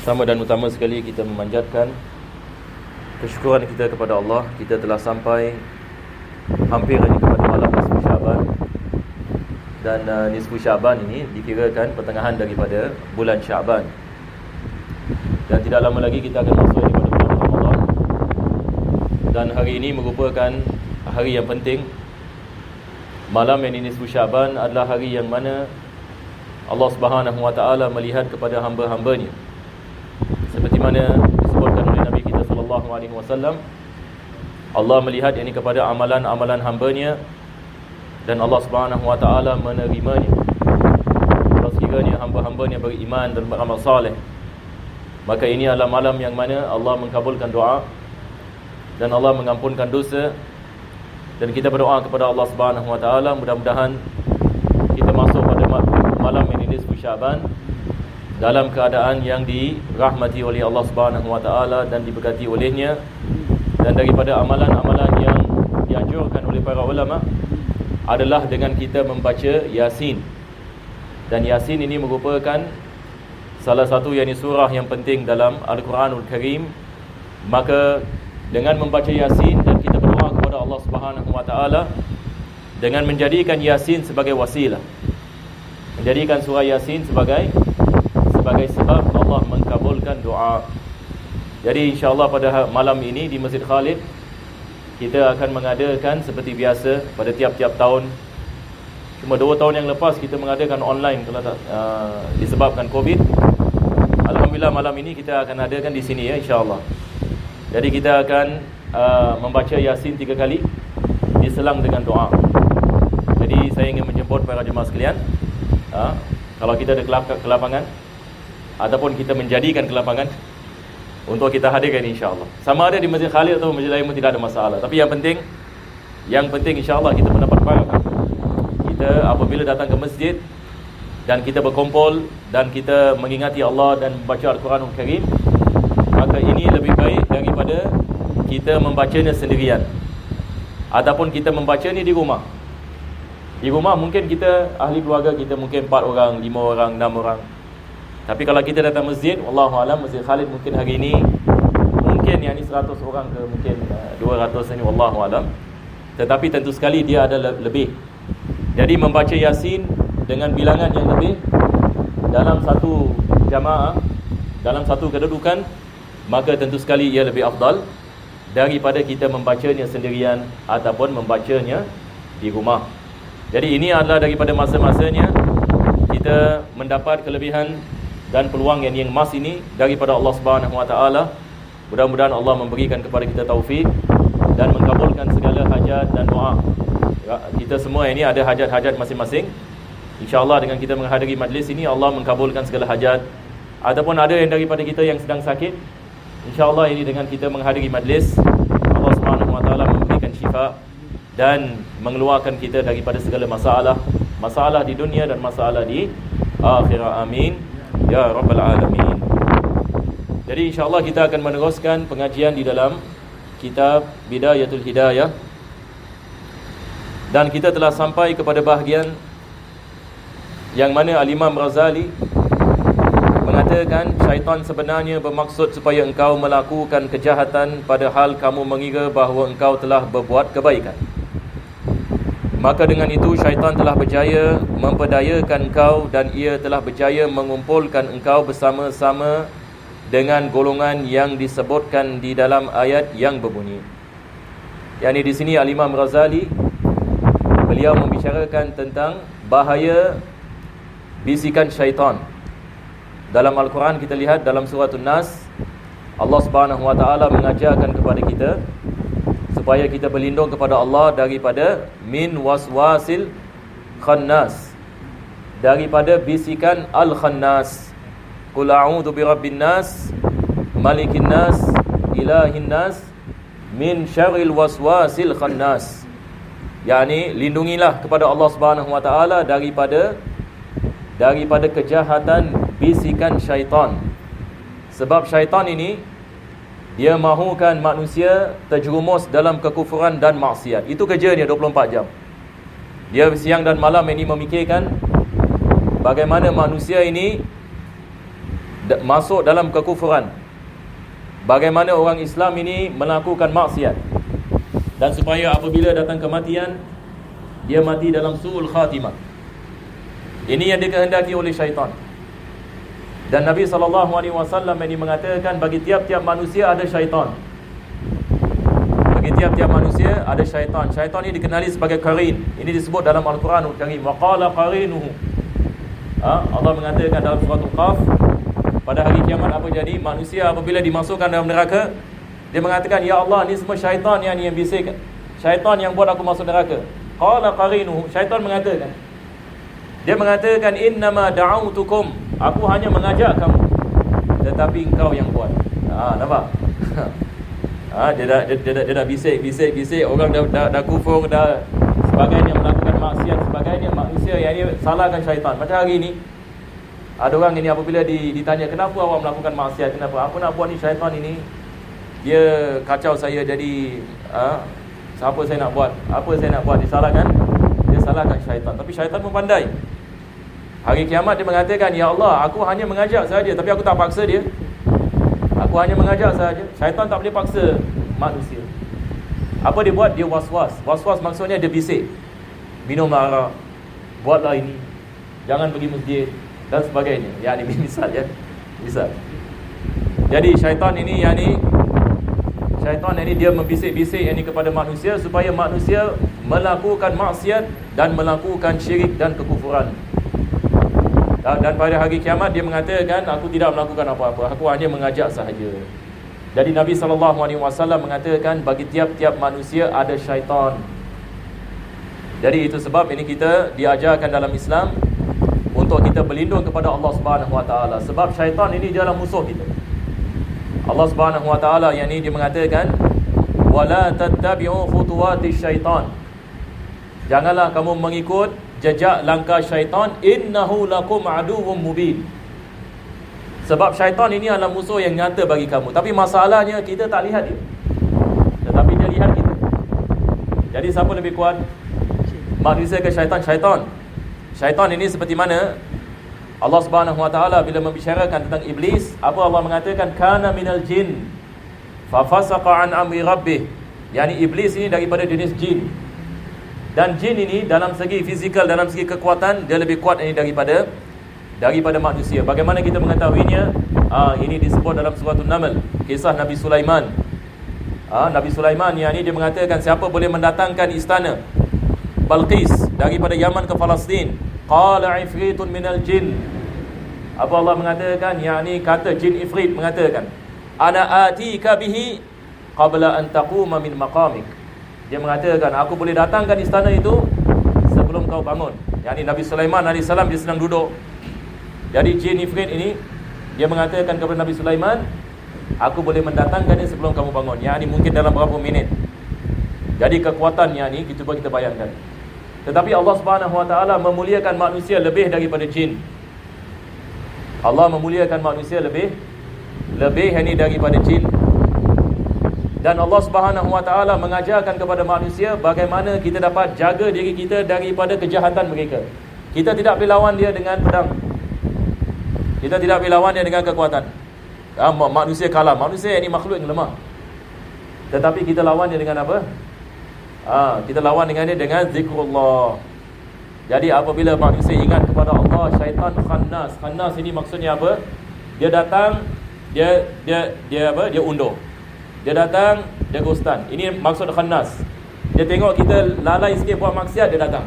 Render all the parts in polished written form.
Pertama dan utama sekali kita memanjatkan kesyukuran kita kepada Allah. Kita telah sampai hampir ini kepada malam nisfu Syaban. Dan nisfu Syaban ini dikirakan pertengahan daripada bulan Syaban. Dan tidak lama lagi kita akan masuk kepada bulan Ramadan. Dan hari ini merupakan hari yang penting. Malam yang ini nisfu Syaban adalah hari yang mana Allah Subhanahu Wa Taala melihat kepada hamba-hambanya. Seperti mana disebutkan oleh Nabi kita sallallahu alaihi wasallam, Allah melihat ini kepada amalan-amalan hambanya dan Allah Subhanahu Wa Taala menerimanya. Kalau sekiranya hamba-hambanya beriman dan beramal saleh, maka ini adalah malam yang mana Allah mengkabulkan doa dan Allah mengampunkan dosa. Dan kita berdoa kepada Allah Subhanahu Wa Taala, mudah-mudahan kita masuk pada malam ini nisfu Syaban dalam keadaan yang dirahmati oleh Allah Subhanahu Wa Taala dan diberkati olehnya. Dan daripada amalan-amalan yang dianjurkan oleh para ulama adalah dengan kita membaca Yasin. Dan Yasin ini merupakan salah satu yakni surah yang penting dalam Al-Quranul Karim. Maka dengan membaca Yasin dan kita berdoa kepada Allah Subhanahu Wa Taala dengan menjadikan Yasin sebagai wasilah, menjadikan surah Yasin sebagai sebab Allah mengkabulkan doa. Jadi insya-Allah pada malam ini di Masjid Khalid kita akan mengadakan seperti biasa pada tiap-tiap tahun. Cuma 2 tahun yang lepas kita mengadakan online kalau disebabkan Covid. Alhamdulillah malam ini kita akan adakan di sini ya, insya-Allah. Jadi kita akan membaca Yasin 3 kali diselang dengan doa. Jadi saya ingin menjemput para jemaah sekalian, kalau kita ada ke lapangan ataupun kita menjadikan ke lapangan untuk kita hadirkan insya-Allah. Sama ada di Masjid Khalid atau masjid lain pun tidak ada masalah. Tapi yang penting insya-Allah kita mendapat barakah. Kita apabila datang ke masjid dan kita berkumpul dan kita mengingati Allah dan membaca Al-Quranul Karim, maka ini lebih baik daripada kita membacanya sendirian ataupun kita membacanya di rumah. Di rumah mungkin kita ahli keluarga kita mungkin 4 orang, 5 orang, 6 orang. Tapi kalau kita datang masjid, wallahu alam, Masjid Khalid mungkin hari ini mungkin yang ni 100 orang ke mungkin 200 ni, wallahu alam. Tetapi tentu sekali dia ada lebih. Jadi membaca Yasin dengan bilangan yang lebih dalam satu jamaah, dalam satu kedudukan, maka tentu sekali ia lebih afdal daripada kita membacanya sendirian ataupun membacanya di rumah. Jadi ini adalah daripada masa-masanya kita mendapat kelebihan dan peluang yang emas ini daripada Allah Subhanahu Wa Taala. Mudah-mudahan Allah memberikan kepada kita taufik dan mengabulkan segala hajat dan doa. Kita semua ini ada hajat-hajat masing-masing. InsyaAllah dengan kita menghadiri majlis ini Allah mengabulkan segala hajat. Ataupun ada yang daripada kita yang sedang sakit, InsyaAllah ini dengan kita menghadiri majlis, Allah Subhanahu Wa Taala memberikan syifa dan mengeluarkan kita daripada segala masalah di dunia dan masalah di akhirat. Amin ya rabbal alamin. Jadi insya-Allah kita akan meneruskan pengajian di dalam kitab Bidayatul Hidayah. Dan kita telah sampai kepada bahagian yang mana Al-Imam Razali mengatakan syaitan sebenarnya bermaksud supaya engkau melakukan kejahatan padahal kamu mengira bahawa engkau telah berbuat kebaikan. Maka dengan itu syaitan telah berjaya memperdayakan engkau dan ia telah berjaya mengumpulkan engkau bersama-sama dengan golongan yang disebutkan di dalam ayat yang berbunyi. Yani di sini Al-Imam Razali beliau membicarakan tentang bahaya bisikan syaitan. Dalam Al-Quran kita lihat dalam surah An-Nas, Allah Subhanahu Wa Taala mengajarkan kepada kita supaya kita berlindung kepada Allah daripada min waswasil khannas, daripada bisikan al-khannas. Qul a'udzu birabbin nas, malikin nas, ilahin nas, min syarril waswasil khannas. Yani lindungilah kepada Allah Subhanahu Wa Taala daripada kejahatan bisikan syaitan. Sebab syaitan ini dia mahukan manusia terjerumus dalam kekufuran dan maksiat. Itu kerja dia 24 jam. Dia siang dan malam ini memikirkan bagaimana manusia ini masuk dalam kekufuran. Bagaimana orang Islam ini melakukan maksiat, dan supaya apabila datang kematian dia mati dalam su'ul khatimah. Ini yang dikehendaki oleh syaitan. Dan Nabi SAW ini mengatakan bagi tiap-tiap manusia ada syaitan. Bagi tiap-tiap manusia ada syaitan. Syaitan ini dikenali sebagai qarin. Ini disebut dalam Al-Quran Al-Karim. Wa qala qarinuhu. Allah mengatakan dalam surah Al-Qaf, pada hari kiamat apa jadi? Manusia apabila dimasukkan dalam neraka, dia mengatakan, ya Allah, ni semua syaitan yang bisik. Syaitan yang buat aku masuk neraka. Qala qarinuhu. Syaitan mengatakan, dia mengatakan, innama da'autukum, aku hanya mengajak kamu, tetapi engkau yang buat. Nampak? Dia dah bisik. Orang dah kufur, dah sebagainya, melakukan maksiat sebagainya. Manusia yang ini salahkan syaitan. Macam hari ini ada orang ini apabila ditanya, kenapa awak melakukan maksiat? Kenapa? Aku nak buat ni, syaitan ini dia kacau saya jadi siapa saya nak buat? Apa saya nak buat? Dia salahkan syaitan. Tapi syaitan pun pandai. Hari kiamat dia mengatakan, ya Allah, aku hanya mengajak saja, tapi aku tak paksa dia. Aku hanya mengajak saja. Syaitan tak boleh paksa manusia. Apa dia buat? Dia was-was. Was-was maksudnya dia bisik. Minum arak, buatlah ini, jangan pergi masjid dan sebagainya. Ya, ini misal ya. Misal. Jadi syaitan ini dia membisik-bisik ini kepada manusia supaya manusia melakukan maksiat dan melakukan syirik dan kekufuran. Dan pada hari kiamat dia mengatakan, aku tidak melakukan apa-apa, aku hanya mengajak sahaja. Jadi Nabi SAW mengatakan bagi tiap-tiap manusia ada syaitan. Jadi itu sebab ini kita diajarkan dalam Islam untuk kita berlindung kepada Allah Subhanahu Wa Taala. Sebab syaitan ini adalah musuh kita. Allah Subhanahu Wa Taala yang ini dia mengatakan, wala tattabi'u khutuwatish syaitan. Janganlah kamu mengikut jejak langkah syaitan, innahu lakum aduwwum mubin. Sebab syaitan ini adalah musuh yang nyata bagi kamu. Tapi masalahnya kita tak lihat dia, tetapi dia lihat kita. Jadi siapa lebih kuat? Manusia ke syaitan? Syaitan ini seperti mana Allah Subhanahu Wa Taala bila membicarakan tentang iblis, apa Allah mengatakan? Kana minal jin fa fasaqa an amri rabbih. Yani iblis ini daripada jenis jin. Dan jin ini dalam segi fizikal, dalam segi kekuatan, dia lebih kuat ini daripada manusia. Bagaimana kita mengetahuinya? Ini disebut dalam surah An-Naml, kisah Nabi Sulaiman. Nabi Sulaiman yang ini dia mengatakan, siapa boleh mendatangkan istana Balqis daripada Yaman ke Palestin? Qala ifritun minal jin. Apa Allah mengatakan? Yang ini kata jin ifrit mengatakan, ana atika bihi qabla an taquma min maqamik. Dia mengatakan, aku boleh datangkan istana itu sebelum kau bangun. Yang ini Nabi Sulaiman AS dia sedang duduk. Jadi jin ifrit ini dia mengatakan kepada Nabi Sulaiman, aku boleh mendatangkannya sebelum kamu bangun. Yang ini mungkin dalam berapa minit. Jadi kekuatannya ini kita bayangkan. Tetapi Allah Subhanahu Wa Taala memuliakan manusia lebih daripada jin. Allah memuliakan manusia lebih ini daripada jin. Dan Allah Subhanahu Wa Taala mengajarkan kepada manusia bagaimana kita dapat jaga diri kita daripada kejahatan mereka. Kita tidak boleh lawan dia dengan pedang. Kita tidak boleh lawan dia dengan kekuatan. Manusia kalah. Manusia ini makhluk yang lemah. Tetapi kita lawan dia dengan apa? Kita lawan dengan dia dengan zikrullah. Jadi apabila manusia ingat kepada Allah, syaitan khannas. Khannas ini maksudnya apa? Dia datang, dia undur. Dia datang, dia ghostan. Ini maksud khannas. Dia tengok kita lalai sikit buat maksiat, dia datang.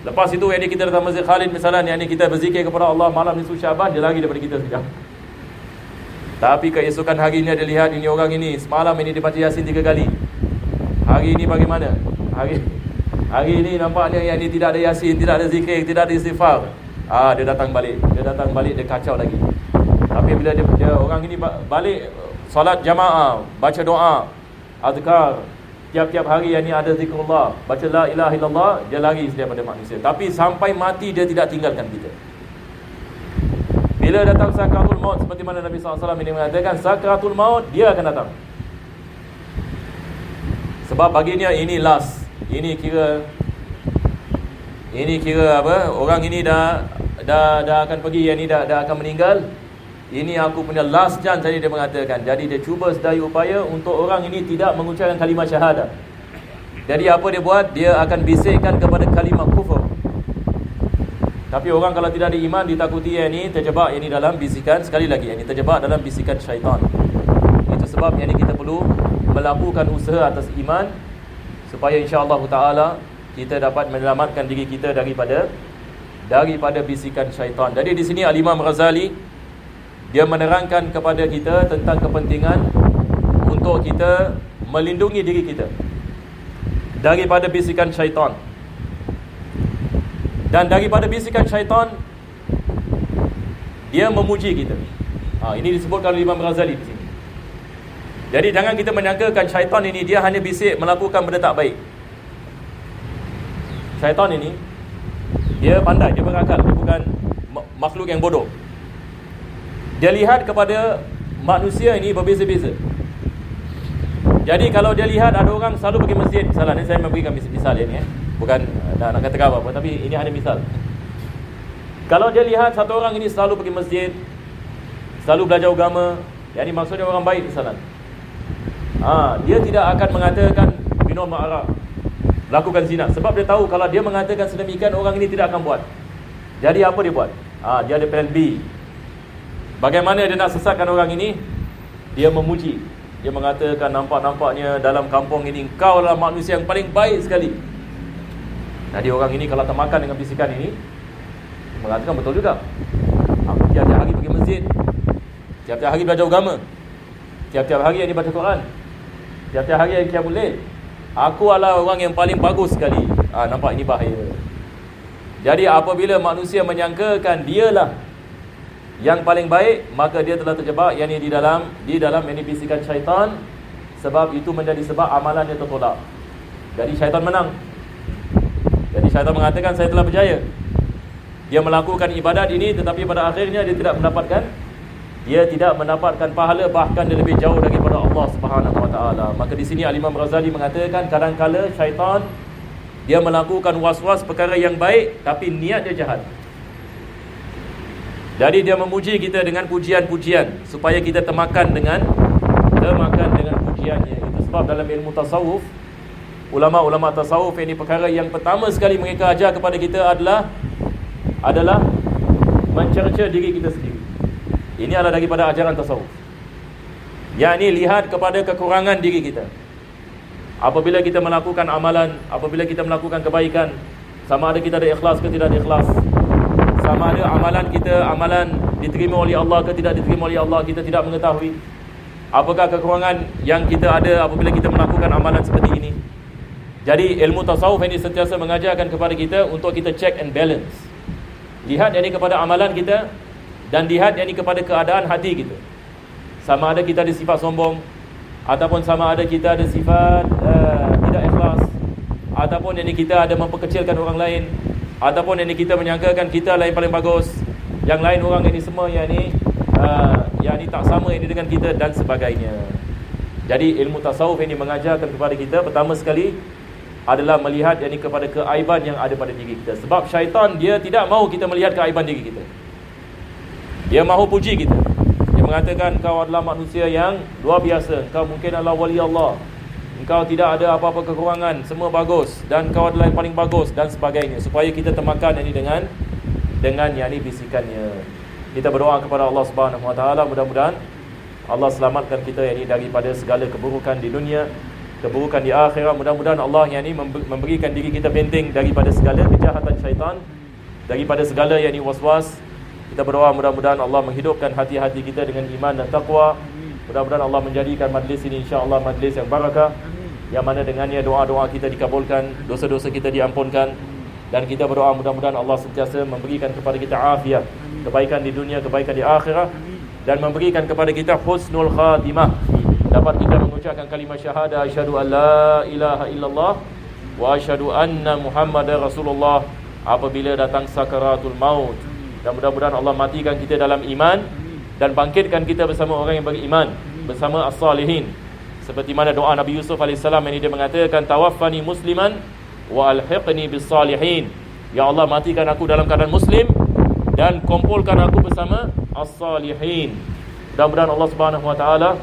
Lepas itu yang kita datang Masjid Khalid misalnya, yang kita berzikir kepada Allah malam nisfu Syaban, dia lari daripada kita sekejap. Tapi keesokan hari ini dia lihat, ini orang ini semalam ini dia baca Yasin 3 kali. Hari ini bagaimana? Hari ini nampaknya yang ini tidak ada Yasin, tidak ada zikir, tidak ada istighfar. Dia datang balik, dia kacau lagi. Tapi bila dia orang ini balik solat jamaah, baca doa, azkar, tiap-tiap hari yang ni ada zikrullah, baca la ilaha illallah, dia lari daripada manusia. Tapi sampai mati dia tidak tinggalkan kita. Bila datang sakratul maut, seperti mana Nabi SAW ini mengatakan, sakratul maut dia akan datang. Sebab baginya ini last. Ini kira apa? Orang ini dah akan pergi, yang ni dah akan meninggal. Ini aku punya last chance tadi dia mengatakan. Jadi dia cuba sedaya upaya untuk orang ini tidak mengucapkan kalimah syahadah. Jadi apa dia buat? Dia akan bisikkan kepada kalimah kufur. Tapi orang kalau tidak ada iman, ditakuti yang ini terjebak yang ini dalam bisikan, sekali lagi yang ini terjebak dalam bisikan syaitan. Itu sebab yang ini kita perlu melakukan usaha atas iman supaya insya-Allah taala kita dapat menyelamatkan diri kita daripada bisikan syaitan. Jadi di sini Al-Imam Ghazali dia menerangkan kepada kita tentang kepentingan untuk kita melindungi diri kita daripada bisikan syaitan. Dan daripada bisikan syaitan, dia memuji kita. Ini disebutkan oleh Imam Ghazali di sini. Jadi jangan kita menyangkakan syaitan ini dia hanya bisik melakukan benda tak baik. Syaitan ini dia pandai, dia berakal, dia bukan makhluk yang bodoh. Dia lihat kepada manusia ini berbeza-beza. Jadi kalau dia lihat ada orang selalu pergi masjid, salah ni saya memberikan misal ini bukan nak kata apa, tapi ini hanya misal. Kalau dia lihat satu orang ini selalu pergi masjid, selalu belajar agama, yani maksudnya orang baik misalnya. Dia tidak akan mengatakan minum arak, lakukan zina, sebab dia tahu kalau dia mengatakan sedemikian orang ini tidak akan buat. Jadi apa dia buat? Dia ada plan B. Bagaimana dia nak sesatkan orang ini? Dia memuji. Dia mengatakan nampak-nampaknya dalam kampung ini engkau adalah manusia yang paling baik sekali. Jadi orang ini kalau termakan dengan bisikan ini, mengatakan betul juga. Aku tiap-tiap hari pergi masjid, tiap-tiap hari belajar agama, tiap-tiap hari yang baca Quran, tiap-tiap hari yang qiyamul lail. Aku adalah orang yang paling bagus sekali. Nampak ini bahaya. Jadi apabila manusia menyangkakan dialah yang paling baik, maka dia telah terjebak yakni di dalam yakni bisikan syaitan. Sebab itu menjadi sebab amalannya tertolak. Jadi syaitan menang. Jadi syaitan mengatakan saya telah berjaya. Dia melakukan ibadat ini tetapi pada akhirnya dia tidak mendapatkan pahala, bahkan dia lebih jauh daripada Allah Subhanahu wa taala. Maka di sini Al-Imam Ghazali mengatakan kadang-kala syaitan dia melakukan was-was perkara yang baik tapi niat dia jahat. Jadi dia memuji kita dengan pujian-pujian supaya kita termakan dengan pujiannya. Itu sebab dalam ilmu tasawuf, ulama-ulama tasawuf ini perkara yang pertama sekali mereka ajar kepada kita adalah mencerca diri kita sendiri. Ini adalah daripada ajaran tasawuf. Yakni lihat kepada kekurangan diri kita. Apabila kita melakukan amalan, apabila kita melakukan kebaikan, sama ada kita ada ikhlas ke tidak ada ikhlas, sama ada amalan diterima oleh Allah ke tidak diterima oleh Allah, kita tidak mengetahui. Apakah kekurangan yang kita ada apabila kita melakukan amalan seperti ini? Jadi ilmu tasawuf ini sentiasa mengajarkan kepada kita untuk kita check and balance. Lihat yang ini kepada amalan kita dan lihat yang ini kepada keadaan hati kita. Sama ada kita ada sifat sombong, ataupun sama ada kita ada sifat tidak ikhlas, ataupun yang ini kita ada memperkecilkan orang lain, ataupun yang ini kita menyangkakan kita lah yang paling bagus, yang lain orang ini semua yang ini tak sama ini dengan kita dan sebagainya. Jadi ilmu tasawuf ini mengajarkan kepada kita pertama sekali adalah melihat yang ini kepada keaiban yang ada pada diri kita. Sebab syaitan dia tidak mahu kita melihat keaiban diri kita. Dia mahu puji kita. Dia mengatakan kau adalah manusia yang luar biasa, kau mungkin adalah wali Allah, engkau tidak ada apa-apa kekurangan, semua bagus, dan kau adalah yang paling bagus dan sebagainya, supaya kita termakan ini dengan yang ini bisikannya. Kita berdoa kepada Allah Subhanahu wa taala, mudah-mudahan Allah selamatkan kita yang ini daripada segala keburukan di dunia, keburukan di akhirat. Mudah-mudahan Allah yang ini memberikan diri kita benteng daripada segala kejahatan syaitan, daripada segala yang ini was-was. Kita berdoa mudah-mudahan Allah menghidupkan hati-hati kita dengan iman dan taqwa. Mudah-mudahan Allah menjadikan majlis ini insya-Allah majlis yang barakah, yang mana dengannya doa-doa kita dikabulkan, dosa-dosa kita diampunkan, dan kita berdoa mudah-mudahan Allah sentiasa memberikan kepada kita afiat, kebaikan di dunia, kebaikan di akhirat, dan memberikan kepada kita husnul khatimah. Dapat kita mengucapkan kalimah syahadah asyhadu an la ilaha illallah wa asyhadu anna Muhammadar Rasulullah apabila datang sakaratul maut. Dan mudah-mudahan Allah matikan kita dalam iman dan bangkitkan kita bersama orang yang beriman, bersama as-salihin. Seperti mana doa Nabi Yusuf AS ini dia mengatakan tawaffani musliman wa alhiqni bis salihin. Ya Allah, matikan aku dalam keadaan muslim dan kumpulkan aku bersama as-salihin. Mudah-mudahan Allah Subhanahu wa taala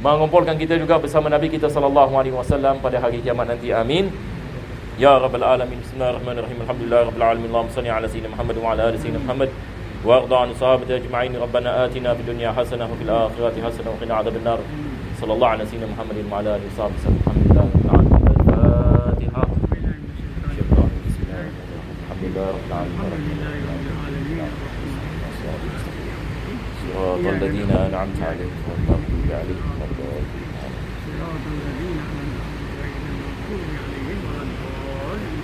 mengumpulkan kita juga bersama Nabi kita sallallahu alaihi wasallam pada hari kiamat nanti. Amin. Ya rabbal alamin. Bismillahirrahmanirrahim. Alhamdulillahirabbil alamin. Allahumma shalli ala sayyidina Muhammad wa ala ali sayyidina Muhammad wa arda an sahabati ajma'in. Rabbana atina fid dunya hasanah wa fil akhirati hasanah wa qina adzabannar. Sallallahu ala sayyidina Muhammadin wa ala alihi wasallam. Alhamdulillahirabbil alamin. Al-Fatihah. Bismillahirrahmanirrahim. صراط الذين أنعمت عليهم غير المغضوب عليهم ولا الضالين. صراط الذين أنعمت عليهم غير المغضوب عليهم.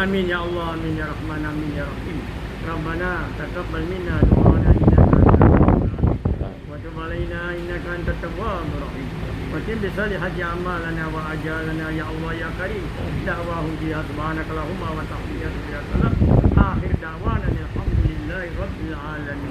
آمين يا الله آمين يا رحمن آمين يا رحيم. ربنا تقبل منا دعاءنا إنك أنت السميع العليم وتب علينا إنك أنت التواب الرحيم وتم بصالحات أعمالنا وأجالنا يا الله يا كريم. دعواهم فيها سبحانك اللهم وتحياتهم فيها سلام. آخر دعوانا الحمد لله رب العالمين.